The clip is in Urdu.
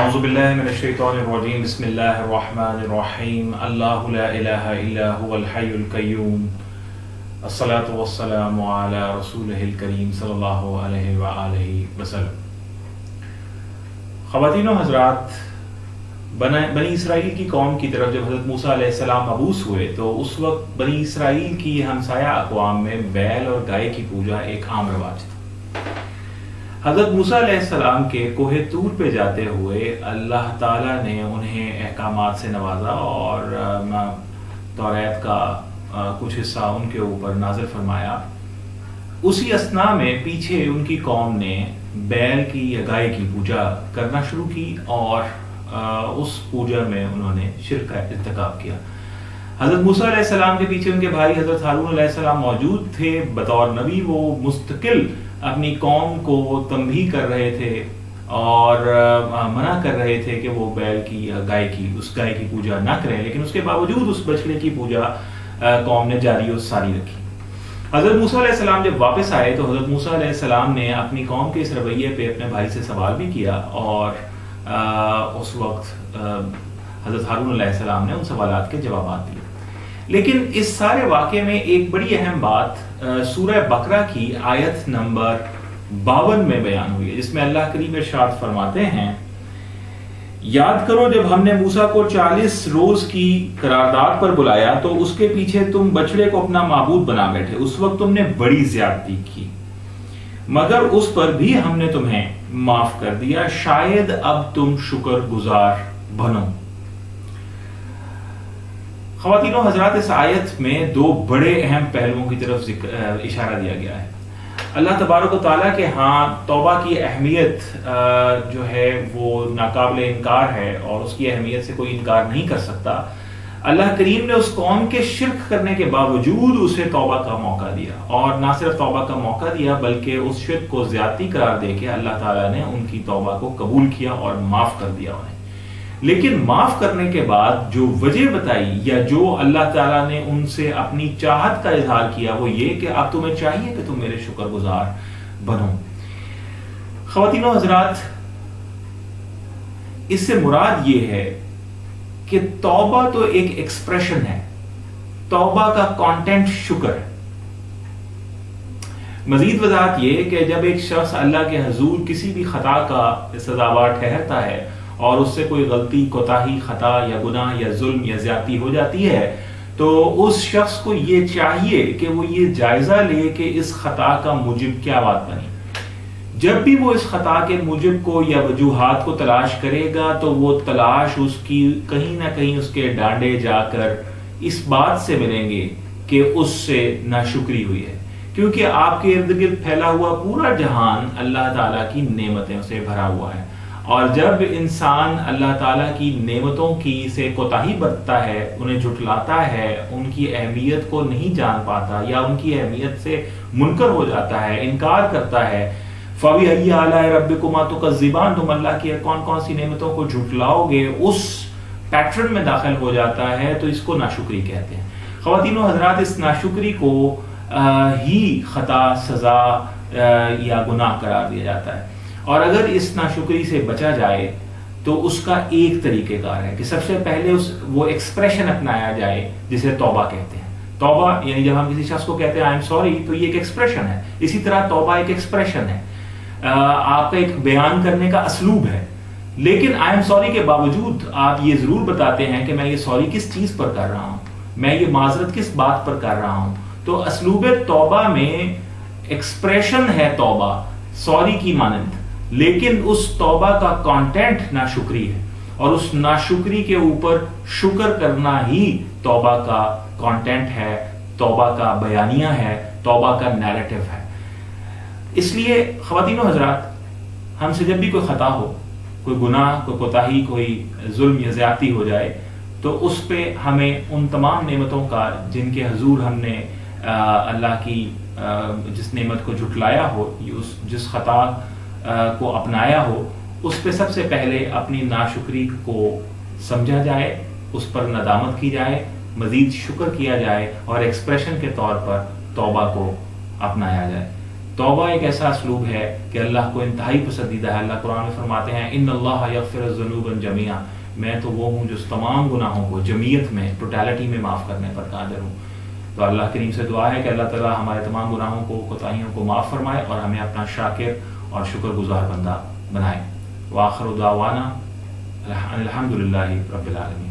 اعوذ باللہ من الشیطان الرجیم بسم اللہ الرحمن الرحیم اللہ لا الہ الا هو الحی القیوم الصلاة والسلام علی رسولہ الکریم صلی اللہ علیہ وآلہ وسلم۔ خواتین و حضرات، بنی اسرائیل کی قوم کی طرف جب حضرت موسیٰ علیہ السلام مبعوث ہوئے تو اس وقت بنی اسرائیل کی ہمسایہ اقوام میں بیل اور گائے کی پوجا ایک عام رواج تھا۔ حضرت موسیٰ علیہ السلام کے کوہ طور پہ جاتے ہوئے اللہ تعالیٰ نے انہیں احکامات سے نوازا اور توریت کا کچھ حصہ ان کے اوپر نازل فرمایا۔ اسی اثناء میں پیچھے ان کی قوم نے بیل کی یا گائے کی پوجا کرنا شروع کی اور اس پوجا میں انہوں نے شرک کا ارتکاب کیا۔ حضرت موسیٰ علیہ السلام کے پیچھے ان کے بھائی حضرت ہارون علیہ السلام موجود تھے بطور نبی۔ وہ مستقل اپنی قوم کو تنبیہ کر رہے تھے اور منع کر رہے تھے کہ وہ بیل کی یا گائے کی پوجا نہ کریں، لیکن اس کے باوجود اس بچڑے کی پوجا قوم نے جاری و ساری رکھی۔ حضرت موسیٰ علیہ السلام جب واپس آئے تو حضرت موسیٰ علیہ السلام نے اپنی قوم کے اس رویے پہ اپنے بھائی سے سوال بھی کیا اور اس وقت حضرت ہارون علیہ السلام نے ان سوالات کے جوابات دیے۔ لیکن اس سارے واقعے میں ایک بڑی اہم بات سورہ بقرہ کی آیت نمبر 52 میں بیان ہوئی ہے، جس میں اللہ کریم ارشاد فرماتے ہیں، یاد کرو جب ہم نے موسیٰ کو 40 روز کی قرارداد پر بلایا تو اس کے پیچھے تم بچڑے کو اپنا معبود بنا بیٹھے۔ اس وقت تم نے بڑی زیادتی کی، مگر اس پر بھی ہم نے تمہیں معاف کر دیا، شاید اب تم شکر گزار بنو۔ خواتین و حضرات، اس آیت میں دو بڑے اہم پہلوؤں کی طرف اشارہ دیا گیا ہے۔ اللہ تبارک و تعالیٰ کے ہاں توبہ کی اہمیت جو ہے وہ ناقابل انکار ہے اور اس کی اہمیت سے کوئی انکار نہیں کر سکتا۔ اللہ کریم نے اس قوم کے شرک کرنے کے باوجود اسے توبہ کا موقع دیا، اور نہ صرف توبہ کا موقع دیا بلکہ اس شرک کو زیادتی قرار دے کے اللہ تعالیٰ نے ان کی توبہ کو قبول کیا اور معاف کر دیا انہیں۔ لیکن معاف کرنے کے بعد جو وجہ بتائی یا جو اللہ تعالیٰ نے ان سے اپنی چاہت کا اظہار کیا وہ یہ کہ اب تمہیں چاہیے کہ تم میرے شکر گزار بنو۔ خواتین و حضرات، اس سے مراد یہ ہے کہ توبہ تو ایک ایکسپریشن ہے، توبہ کا کانٹینٹ شکر ہے۔ مزید وضاحت یہ کہ جب ایک شخص اللہ کے حضور کسی بھی خطا کا سزاوار ٹھہرتا ہے اور اس سے کوئی غلطی، کوتاہی، خطا یا گناہ یا ظلم یا زیادتی ہو جاتی ہے تو اس شخص کو یہ چاہیے کہ وہ یہ جائزہ لے کہ اس خطا کا موجب کیا بات بنی۔ جب بھی وہ اس خطا کے موجب کو یا وجوہات کو تلاش کرے گا تو وہ تلاش اس کی کہیں نہ کہیں اس کے ڈانڈے جا کر اس بات سے ملیں گے کہ اس سے ناشکری ہوئی ہے، کیونکہ آپ کے ارد گرد پھیلا ہوا پورا جہان اللہ تعالیٰ کی نعمتوں سے بھرا ہوا ہے، اور جب انسان اللہ تعالیٰ کی نعمتوں کی سے کوتاہی برتتا ہے، انہیں جھٹلاتا ہے، ان کی اہمیت کو نہیں جان پاتا یا ان کی اہمیت سے منکر ہو جاتا ہے، انکار کرتا ہے، فَبِأَيِّ آلَاءِ رَبِّكُمَا تُكَذِّبَانِ، تم اللہ کی کون کون سی نعمتوں کو جھٹلاؤ گے، اس پیٹرن میں داخل ہو جاتا ہے، تو اس کو ناشکری کہتے ہیں۔ خواتین و حضرات، اس ناشکری کو ہی خطا، سزا یا گناہ قرار دیا جاتا ہے، اور اگر اس ناشکری سے بچا جائے تو اس کا ایک طریقہ کار ہے کہ سب سے پہلے وہ ایکسپریشن اپنایا جائے جسے توبہ کہتے ہیں۔ توبہ یعنی جب ہم کسی شخص کو کہتے ہیں آئی ایم سوری تو یہ ایک ایکسپریشن ہے، اسی طرح توبہ ایک ایکسپریشن ہے، آپ کا ایک بیان کرنے کا اسلوب ہے۔ لیکن آئی ایم سوری کے باوجود آپ یہ ضرور بتاتے ہیں کہ میں یہ سوری کس چیز پر کر رہا ہوں، میں یہ معذرت کس بات پر کر رہا ہوں۔ تو اسلوب توبہ میں ایکسپریشن ہے توبہ سوری کی مانند، لیکن اس توبہ کا کانٹینٹ ناشکری ہے، اور اس ناشکری کے اوپر شکر کرنا ہی توبہ کا کانٹینٹ ہے، توبہ کا بیانیہ ہے، توبہ کا نیریٹو ہے۔ اس لیے خواتین و حضرات، ہم سے جب بھی کوئی خطا ہو، کوئی گناہ، کوئی کوتاہی، کوئی ظلم یا زیادتی ہو جائے تو اس پہ ہمیں ان تمام نعمتوں کا جن کے حضور ہم نے اللہ کی جس نعمت کو جھٹلایا ہو، جس خطا کو اپنایا ہو، اس پہ سب سے پہلے اپنی ناشکری کو سمجھا جائے، اس پر ندامت کی جائے، مزید شکر کیا جائے اور ایکسپریشن کے طور پر توبہ کو اپنایا جائے۔ توبہ ایک ایسا اسلوب ہے کہ اللہ کو انتہائی پسندیدہ ہے. اللہ قرآن میں فرماتے ہیں ان اللہ یغفر الذنوب جميعا، میں تو وہ ہوں جو تمام گناہوں کو جمعیت میں، ٹوٹیلٹی میں معاف کرنے پر قادر ہوں. تو اللہ کریم سے دعا ہے کہ اللہ تعالیٰ ہمارے تمام گناہوں کو، کوتاہیوں کو معاف فرمائے اور ہمیں اپنا شاکر اور شکر گزار بندہ بنائے. وآخر دعوانا الحمدللہ رب العالمین.